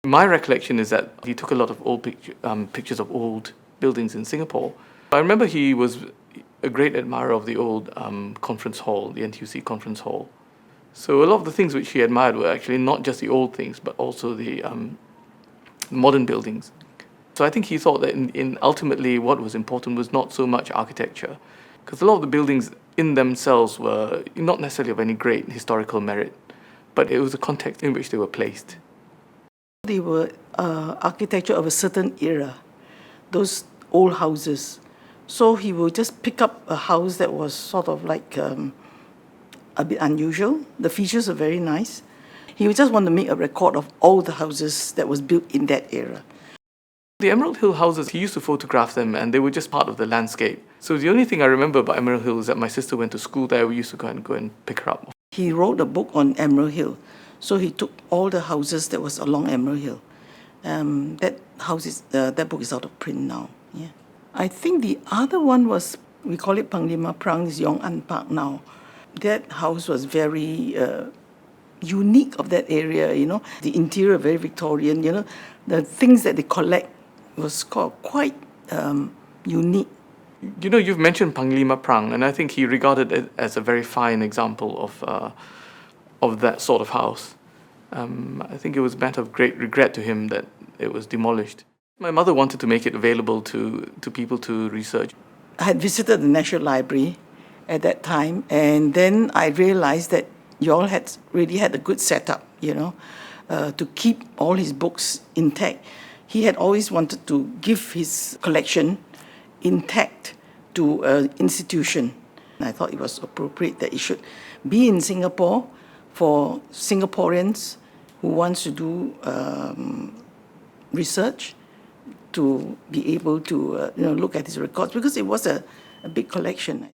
My recollection is that he took a lot of old pictures of old buildings in Singapore. I remember he was a great admirer of the old conference hall, the NTUC conference hall. So a lot of the things which he admired were actually not just the old things, but also the modern buildings. So I think he thought that in ultimately what was important was not so much architecture, because a lot of the buildings in themselves were not necessarily of any great historical merit, but it was the context in which they were placed. They were architecture of a certain era, those old houses. So he would just pick up a house that was sort of like a bit unusual. The features are very nice. He would just want to make a record of all the houses that was built in that era. The Emerald Hill houses, he used to photograph them and they were just part of the landscape. So the only thing I remember about Emerald Hill is that my sister went to school there. We used to go and pick her up. He wrote a book on Emerald Hill. So he took all the houses that was along Emerald Hill. That book is out of print now. Yeah. I think the other one was, we call it Peng is Yong An Park now. That house was very unique of that area, you know. The interior very Victorian, you know. The things that they collect was quite unique. You know, you've mentioned Panglima Prang, and I think he regarded it as a very fine example of that sort of house. I think it was a matter of great regret to him that it was demolished. My mother wanted to make it available to people to research. I had visited the National Library at that time, and then I realized that you all had really had a good setup, you know, to keep all his books intact. He had always wanted to give his collection intact to an institution. I thought it was appropriate that it should be in Singapore for Singaporeans who wants to do research to be able to look at his records, because it was a big collection.